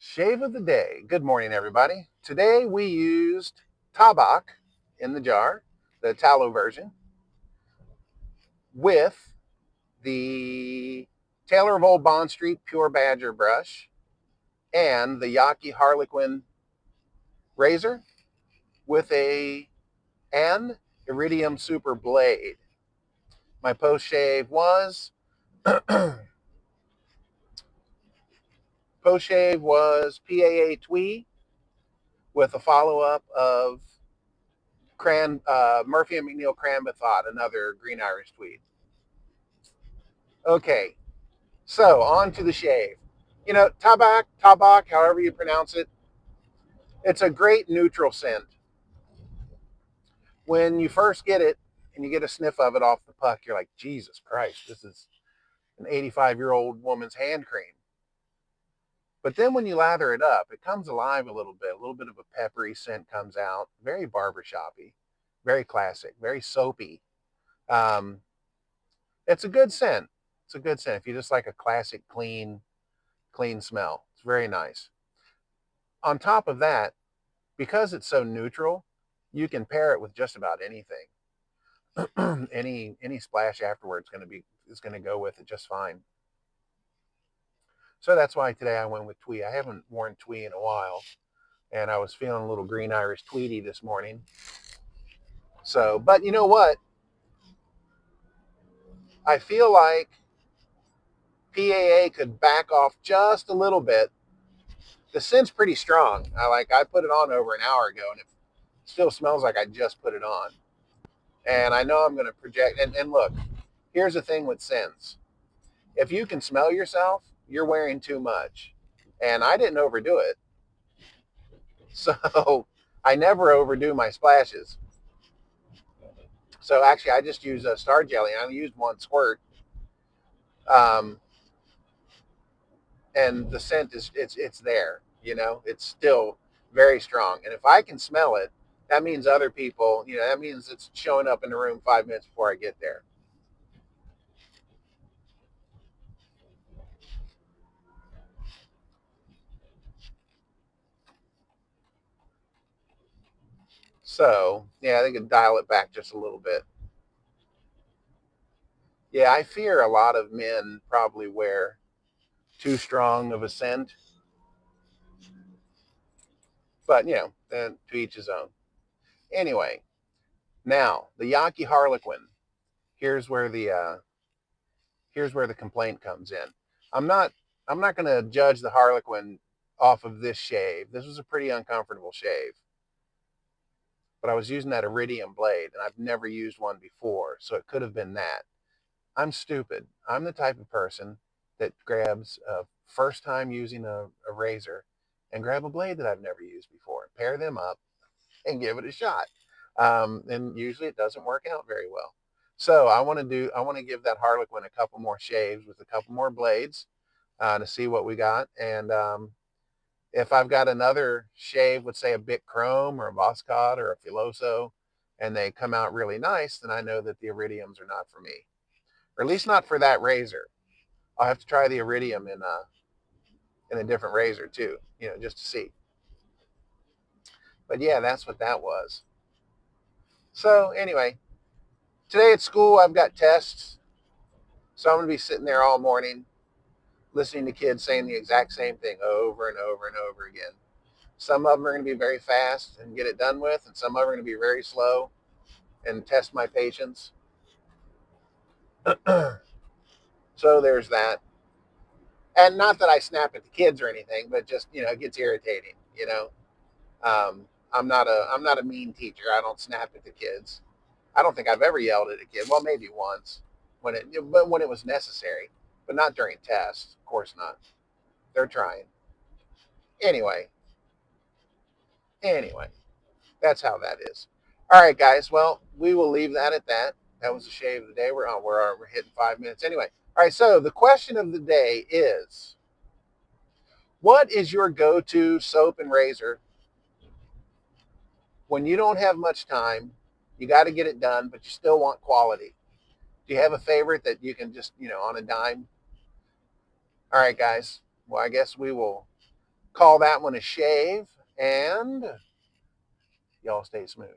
Shave of the day. Good morning, everybody. Today we used Tabac in the jar, the tallow version, with the Taylor of Old Bond Street Pure Badger brush and the Yaqi Harlequin razor with an Iridium Super blade. My post shave was PAA Twee with a follow up of Murphy and McNeil Cran Method, another green Irish tweed. Okay, so on to the shave. Tabac, however you pronounce it, it's a great neutral scent. When you first get it and you get a sniff of it off the puck, you're like, Jesus Christ, this is an 85-year-old woman's hand cream. But then when you lather it up, it comes alive a little bit of a peppery scent comes out, very barbershoppy, very classic, very soapy. Um, it's a good scent. It's a good scent. If you just like a classic, clean smell, it's very nice. On top of that, because it's so neutral, you can pair it with just about anything. any splash afterwards is going to go with it just fine. So that's why today I went with Twee. I haven't worn Twee in a while, and I was feeling a little green Irish Tweedy this morning. So, but you know what? I feel like PAA could back off just a little bit. The scent's pretty strong. I put it on over an hour ago, and it still smells like I just put it on. And I know I'm going to project. And look, here's the thing with scents. If you can smell yourself, you're wearing too much. And I didn't overdo it. So I never overdo my splashes. So actually, I just use a star jelly. I used one squirt. Um, and the scent it's there. It's still very strong. And if I can smell it, that means other people, that means it's showing up in the room 5 minutes before I get there. So yeah, they could dial it back just a little bit. Yeah, I fear a lot of men probably wear too strong of a scent, but then to each his own. Anyway, now the Yaqui Harlequin. Here's where the uh, here's where the complaint comes in. I'm not I'm not going to judge the Harlequin off of this shave. This was a pretty uncomfortable shave, but I was using that Iridium blade, and I've never used one before, so it could have been that. I'm stupid. I'm the type of person that grabs a first time using a razor and grab a blade that I've never used before, pair them up, and give it a shot. And usually it doesn't work out very well. So I want to give that Harlequin a couple more shaves with a couple more blades to see what we got. And if I've got another shave with say a Bic Chrome or a Boscott or a Filoso, and they come out really nice, then I know that the Iridiums are not for me, or at least not for that razor. I'll have to try the Iridium in a different razor too, just to see. But yeah, that's what that was. So anyway, today at school I've got tests, so I'm gonna be sitting there all morning listening to kids saying the exact same thing over and over and over again. Some of them are going to be very fast and get it done with, and some of them are going to be very slow and test my patience. So there's that. And not that I snap at the kids or anything, but just it gets irritating. I'm not a mean teacher. I don't snap at the kids. I don't think I've ever yelled at a kid. Well, maybe once when it was necessary, but not during tests. Of course not. They're trying. Anyway, anyway, that's how that is. All right, guys. Well, we will leave that at that. That was the shave of the day. We're hitting 5 minutes anyway. All right. So the question of the day is, what is your go-to soap and razor when you don't have much time? You got to get it done, but you still want quality. Do you have a favorite that you can just on a dime? All right, guys. Well, I guess we will call that one a shave, and y'all stay smooth.